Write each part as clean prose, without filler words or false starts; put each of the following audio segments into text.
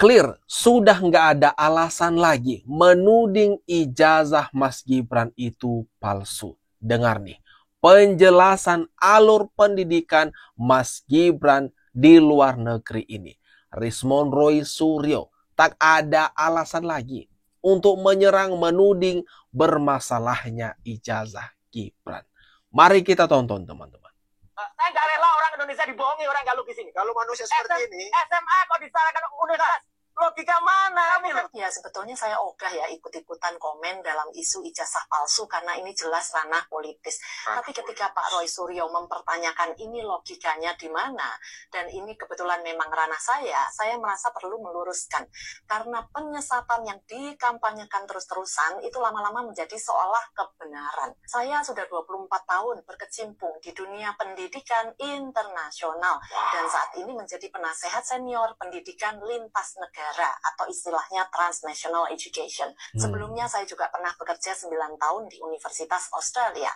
Clear, sudah nggak ada alasan lagi menuding ijazah Mas Gibran itu palsu. Dengar nih, penjelasan alur pendidikan Mas Gibran di luar negeri ini. Rismond Roy Suryo tak ada alasan lagi untuk menyerang menuding bermasalahnya ijazah Gibran. Mari kita tonton teman-teman. Saya nggak rela orang Indonesia dibohongi orang nggak logis ini. Kalau manusia seperti ini, SMA kok disalahkan universitas. Logika mana? Ya sebetulnya saya ogah ya ikut-ikutan komen dalam isu ijazah palsu karena ini jelas ranah politis. Tapi ketika Pak Roy Suryo mempertanyakan ini logikanya di mana dan ini kebetulan memang ranah saya merasa perlu meluruskan. Karena penyesatan yang dikampanyekan terus-terusan itu lama-lama menjadi seolah kebenaran. Saya sudah 24 tahun berkecimpung di dunia pendidikan internasional dan saat ini menjadi penasehat senior pendidikan lintas negara atau istilahnya transnational education. Sebelumnya saya juga pernah bekerja 9 tahun di Universitas Australia.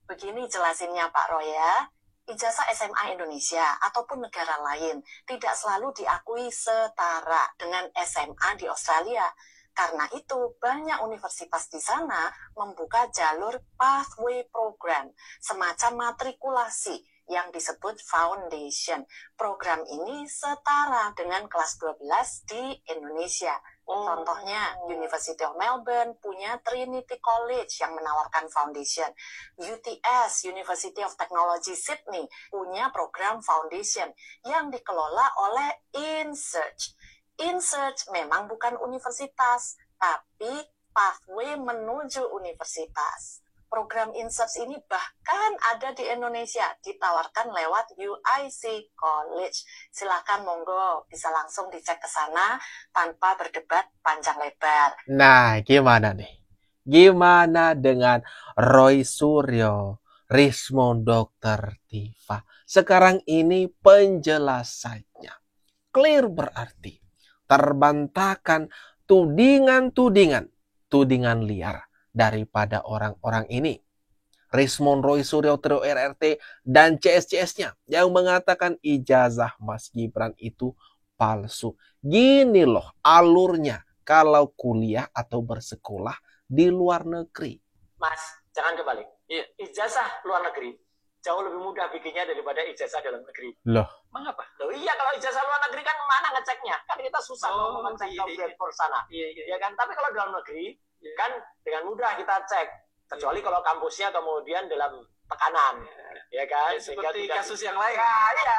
Begini jelasinnya Pak Roy ya, ijazah SMA Indonesia ataupun negara lain tidak selalu diakui setara dengan SMA di Australia. Karena itu banyak universitas di sana membuka jalur pathway program, semacam matrikulasi yang disebut foundation. Program ini setara dengan kelas 12 di Indonesia. Contohnya, University of Melbourne punya Trinity College yang menawarkan foundation. UTS, University of Technology Sydney, punya program foundation yang dikelola oleh InSearch. InSearch memang bukan universitas, tapi pathway menuju universitas. Program InSearch ini bahkan ada di Indonesia, ditawarkan lewat UIC College. Silakan monggo, bisa langsung dicek ke sana tanpa berdebat panjang lebar. Nah, gimana nih? Gimana dengan Roy Suryo, Rismond, Dr. Tifa? Sekarang ini penjelasannya clear, berarti terbantahkan tudingan liar daripada orang-orang ini. Rismond Roy Suryo, Trio RRT, dan CS-CS-nya yang mengatakan ijazah Mas Gibran itu palsu. Gini loh alurnya kalau kuliah atau bersekolah di luar negeri. Mas, jangan kebalik. Ijazah luar negeri jauh lebih mudah bikinnya daripada ijazah dalam negeri. Loh, mengapa? Loh iya, kalau ijazah luar negeri kan mana ngeceknya? Kan kita susah ngecek ke Bradford sana. Ya kan? Tapi kalau dalam negeri kan dengan mudah kita cek, kecuali kalau kampusnya kemudian dalam tekanan, ya kan? seperti tidak, kasus yang lain. ya,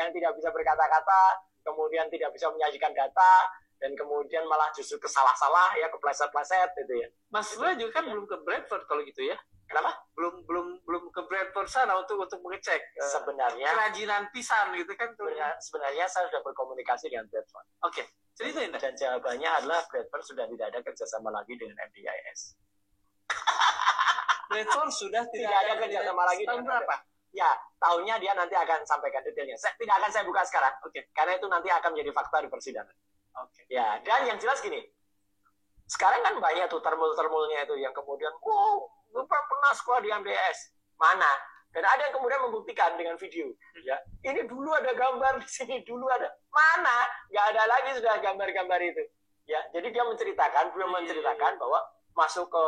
yang tidak bisa berkata-kata, kemudian tidak bisa menyajikan data, dan kemudian malah justru kesalah-salah, ya kepleset-pleset gitu ya. Mas Lo juga kan belum ke Bradford kalau gitu ya? Kenapa? Belum ke Bradford sana untuk mengecek Sebenarnya kerajinan pisan gitu kan? Sebenarnya saya sudah berkomunikasi dengan Bradford. Oke. Ceritain. Dan jawabannya adalah Bradford sudah tidak ada kerjasama lagi dengan MDIS. Bradford sudah Tidak ada kerjasama lagi. Tahun berapa? Ya, tahunnya dia nanti akan sampaikan detailnya. Tidak akan saya buka sekarang. Oke. Karena itu nanti akan menjadi fakta di persidangan. Oke. Ya, dan yang jelas gini. Sekarang kan banyak tuh termul-termulnya itu yang kemudian, gue pernah sekolah di MDIS. Mana? Dan ada yang kemudian membuktikan dengan video. Ya, ini dulu ada gambar di sini, dulu ada. Mana? Nggak ada lagi sudah gambar-gambar itu. Ya, jadi dia menceritakan bahwa masuk ke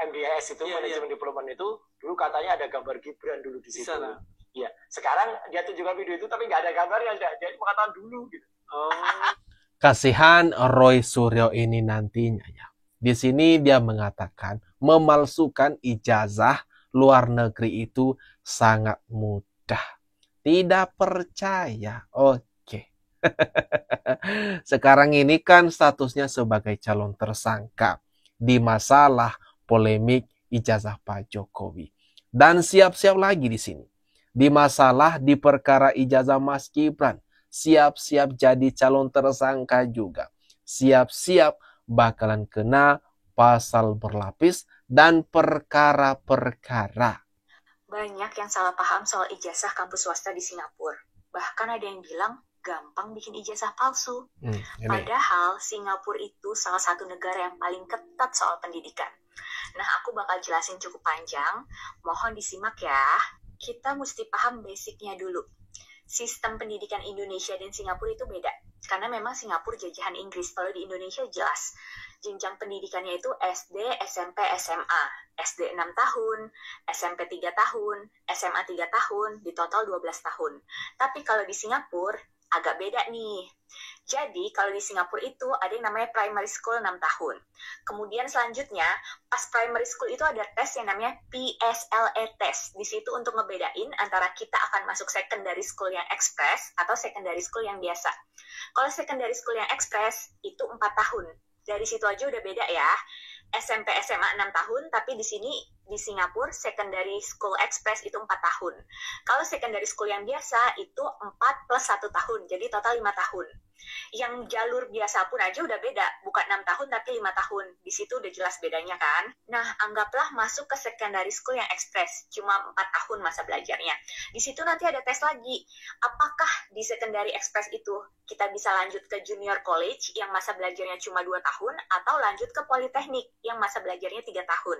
MDIS itu, manajemen diplomat itu, dulu katanya ada gambar Gibran dulu di situ. Ya, sekarang dia tunjukkan video itu tapi nggak ada gambarnya, jadi mengatakan dulu gitu. Kasihan Roy Suryo ini nantinya ya. Di sini dia mengatakan memalsukan ijazah luar negeri itu sangat mudah. Tidak percaya. Oke. Sekarang ini kan statusnya sebagai calon tersangka di masalah polemik ijazah Pak Jokowi. Dan siap-siap lagi di sini. Di masalah di perkara ijazah Mas Gibran. Siap-siap jadi calon tersangka juga. Siap-siap bakalan kena pasal berlapis dan perkara-perkara. Banyak yang salah paham soal ijazah kampus swasta di Singapura. Bahkan ada yang bilang gampang bikin ijazah palsu. Padahal Singapura itu salah satu negara yang paling ketat soal pendidikan. Nah, aku bakal jelasin cukup panjang. Mohon disimak ya. Kita mesti paham basicnya dulu. Sistem pendidikan Indonesia dan Singapura itu beda. karena memang Singapura jajahan Inggris. Kalau di Indonesia jelas jenjang pendidikannya itu SD, SMP, SMA. SD 6 tahun, SMP 3 tahun, SMA 3 tahun, di total 12 tahun. Tapi kalau di Singapura agak beda nih. Jadi kalau di Singapura itu ada yang namanya primary school 6 tahun. Kemudian selanjutnya pas primary school itu ada tes yang namanya PSLE test. Di situ untuk ngebedain antara kita akan masuk secondary school yang express atau secondary school yang biasa. Kalau secondary school yang express itu 4 tahun. Dari situ aja udah beda ya. SMP, SMA 6 tahun, tapi di sini di Singapura secondary school express itu 4 tahun. Kalau secondary school yang biasa itu 4 plus 1 tahun, jadi total 5 tahun. Yang jalur biasa pun aja udah beda, bukan 6 tahun tapi 5 tahun. Di situ udah jelas bedanya kan. Nah, anggaplah masuk ke secondary school yang express, cuma 4 tahun masa belajarnya. Di situ nanti ada tes lagi. Apakah di secondary express itu kita bisa lanjut ke junior college yang masa belajarnya cuma 2 tahun atau lanjut ke politeknik yang masa belajarnya 3 tahun.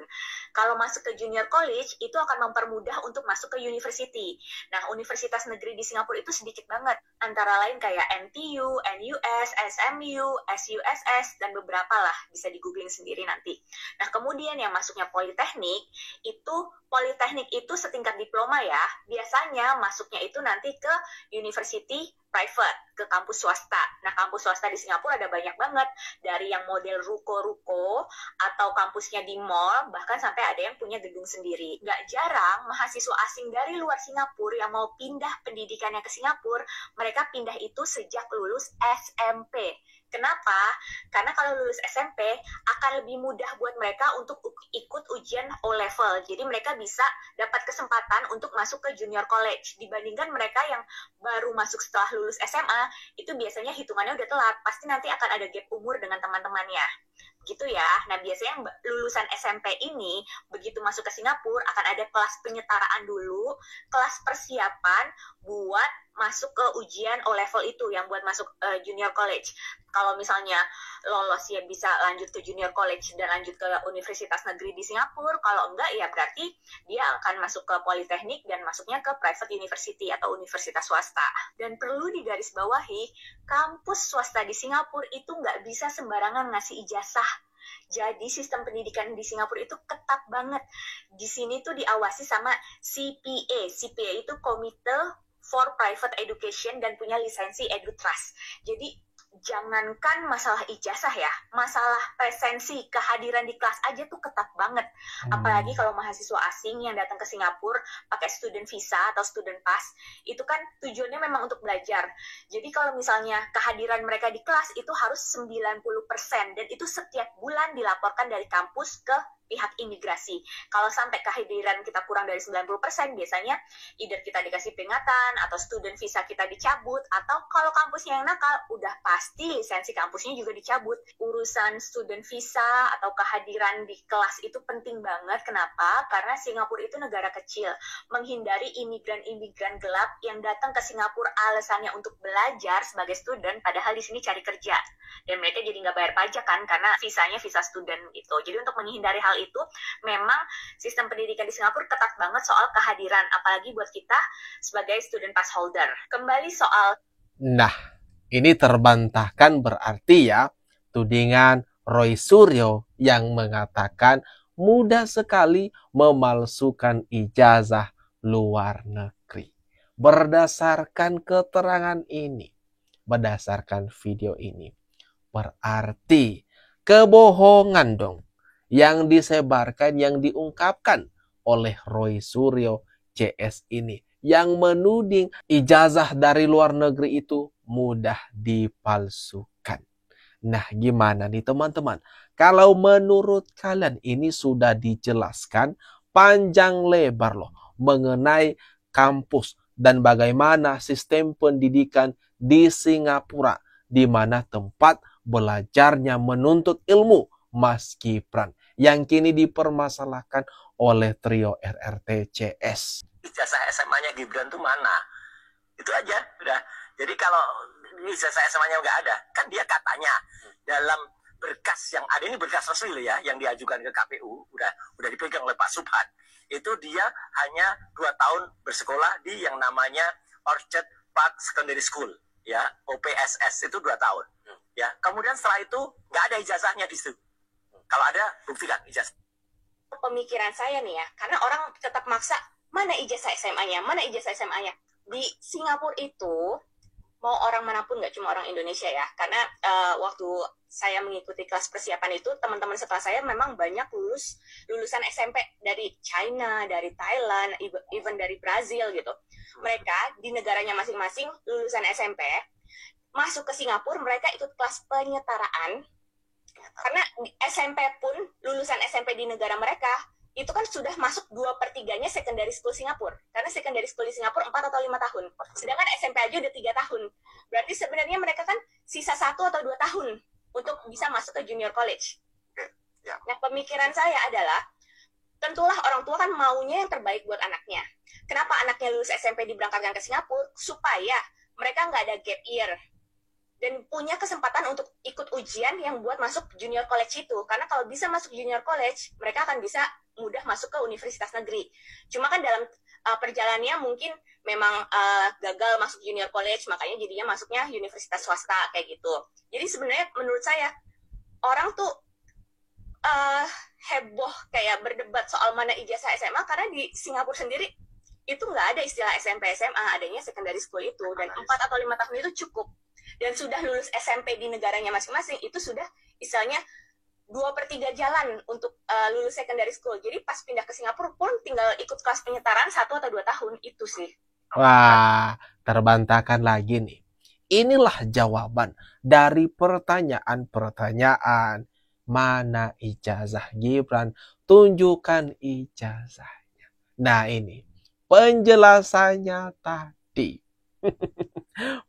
Kalau masuk ke junior college itu akan mempermudah untuk masuk ke university. Nah, universitas negeri di Singapura itu sedikit banget. Antara lain kayak NTU, NUS, SMU, SUSS, dan beberapa lah. Bisa di-googling sendiri nanti. Nah, kemudian yang masuknya politeknik itu setingkat diploma ya. Biasanya masuknya itu nanti ke university private, ke kampus swasta. Nah, kampus swasta di Singapura ada banyak banget. Dari yang model ruko-ruko, atau kampusnya di mall, bahkan sampai ada yang punya gedung sendiri. Nggak jarang mahasiswa asing dari luar Singapura yang mau pindah pendidikannya ke Singapura, mereka pindah itu sejak lulus SMP. Kenapa? Karena kalau lulus SMP akan lebih mudah buat mereka untuk ikut ujian O-level. Jadi mereka bisa dapat kesempatan untuk masuk ke junior college. Dibandingkan mereka yang baru masuk setelah lulus SMA, itu biasanya hitungannya udah telat. Pasti nanti akan ada gap umur dengan teman-temannya. Gitu ya. Nah, biasanya lulusan SMP ini begitu masuk ke Singapura akan ada kelas penyetaraan dulu, kelas persiapan buat masuk ke ujian O-level itu yang buat masuk junior college. Kalau misalnya lolos ya bisa lanjut ke junior college dan lanjut ke universitas negeri di Singapura. Kalau enggak ya berarti dia akan masuk ke politeknik dan masuknya ke private university atau universitas swasta. Dan perlu digarisbawahi, kampus swasta di Singapura itu nggak bisa sembarangan ngasih ijazah. Jadi sistem pendidikan di Singapura itu ketat banget. Di sini tuh diawasi sama CPA. CPA itu Committee for Private Education dan punya lisensi EduTrust. Jadi jangankan masalah ijazah ya, masalah presensi, kehadiran di kelas aja tuh ketat banget. Apalagi kalau mahasiswa asing yang datang ke Singapura pakai student visa atau student pass, itu kan tujuannya memang untuk belajar. Jadi kalau misalnya kehadiran mereka di kelas itu harus 90% dan itu setiap bulan dilaporkan dari kampus ke pihak imigrasi. Kalau sampai kehadiran kita kurang dari 90%, biasanya either kita dikasih peringatan, atau student visa kita dicabut, atau kalau kampusnya yang nakal, udah pasti lisensi kampusnya juga dicabut. Urusan student visa atau kehadiran di kelas itu penting banget. Kenapa? Karena Singapura itu negara kecil. Menghindari imigran-imigran gelap yang datang ke Singapura alasannya untuk belajar sebagai student, padahal di sini cari kerja. Dan mereka jadi nggak bayar pajak kan, karena visanya visa student gitu. Jadi untuk menghindari hal itu, memang sistem pendidikan di Singapura ketat banget soal kehadiran, apalagi buat kita sebagai student pass holder. Kembali soal... Nah, ini terbantahkan berarti ya, tudingan Roy Suryo yang mengatakan mudah sekali memalsukan ijazah luar negeri. Berdasarkan keterangan ini, berdasarkan video ini, berarti kebohongan dong yang disebarkan, yang diungkapkan oleh Roy Suryo CS ini, yang menuding ijazah dari luar negeri itu mudah dipalsukan. Nah, gimana nih teman-teman? Kalau menurut kalian ini sudah dijelaskan panjang lebar loh mengenai kampus dan bagaimana sistem pendidikan di Singapura, di mana tempat belajarnya menuntut ilmu Mas Gibran yang kini dipermasalahkan oleh trio RRTCS. Ijazah SMA-nya Gibran tuh mana? Itu aja, udah. Jadi kalau ijazah SMA-nya nggak ada, kan dia katanya dalam berkas yang ada, ini berkas resmi loh ya, yang diajukan ke KPU, udah dipegang oleh Pak Subhan. Itu dia hanya 2 tahun bersekolah di yang namanya Orchard Park Secondary School. ya, OPSS itu 2 tahun. Ya, kemudian setelah itu nggak ada ijazahnya di situ. Kalau ada, buktikan ijazah. Pemikiran saya nih ya, karena orang tetap maksa, mana ijazah SMA-nya, mana ijazah SMA-nya. Di Singapura itu, mau orang manapun, nggak cuma orang Indonesia ya, karena waktu saya mengikuti kelas persiapan itu, teman-teman setelah saya memang banyak lulusan SMP dari China, dari Thailand, even dari Brazil gitu. Mereka di negaranya masing-masing lulusan SMP, masuk ke Singapura, mereka ikut kelas penyetaraan, karena SMP pun, lulusan SMP di negara mereka, itu kan sudah masuk 2/3-nya secondary school Singapura. Karena secondary school di Singapura 4 atau 5 tahun. Sedangkan SMP aja udah 3 tahun. Berarti sebenarnya mereka kan sisa 1 atau 2 tahun untuk bisa masuk ke junior college. Nah, pemikiran saya adalah, tentulah orang tua kan maunya yang terbaik buat anaknya. Kenapa anaknya lulus SMP diberangkatkan ke Singapura? Supaya mereka nggak ada gap year. Dan punya kesempatan untuk ikut ujian yang buat masuk junior college itu. Karena kalau bisa masuk junior college, mereka akan bisa mudah masuk ke universitas negeri. Cuma kan dalam perjalanannya mungkin memang gagal masuk junior college, makanya jadinya masuknya universitas swasta kayak gitu. Jadi sebenarnya menurut saya, orang tuh heboh kayak berdebat soal mana ijazah SMA, karena di Singapura sendiri itu nggak ada istilah SMP SMA, adanya secondary school itu, dan 4 atau 5 tahun itu cukup. Dan sudah lulus SMP di negaranya masing-masing, itu sudah istilahnya 2/3 jalan untuk lulus secondary school. Jadi pas pindah ke Singapura pun tinggal ikut kelas penyetaraan 1 atau 2 tahun, itu sih. Wah, terbantahkan lagi nih. Inilah jawaban dari pertanyaan-pertanyaan. Mana ijazah Gibran? Tunjukkan ijazahnya. Nah ini, penjelasannya tadi.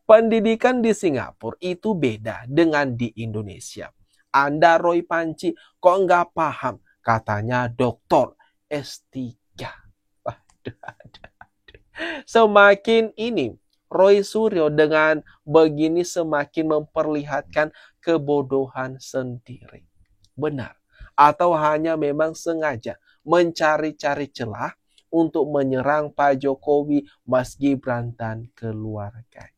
Pendidikan di Singapura itu beda dengan di Indonesia. Anda Roy Panci kok nggak paham? Katanya doktor S3. Semakin ini, Roy Suryo dengan begini semakin memperlihatkan kebodohan sendiri. Benar. Atau hanya memang sengaja mencari-cari celah untuk menyerang Pak Jokowi, Mas Gibran, dan keluarganya.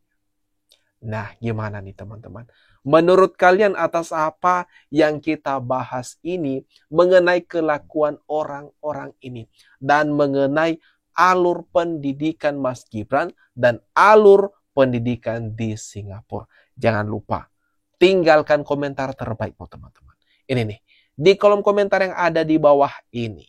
Nah, gimana nih teman-teman? Menurut kalian atas apa yang kita bahas ini mengenai kelakuan orang-orang ini dan mengenai alur pendidikan Mas Gibran dan alur pendidikan di Singapura? Jangan lupa tinggalkan komentar terbaik teman-teman. Ini nih, di kolom komentar yang ada di bawah ini.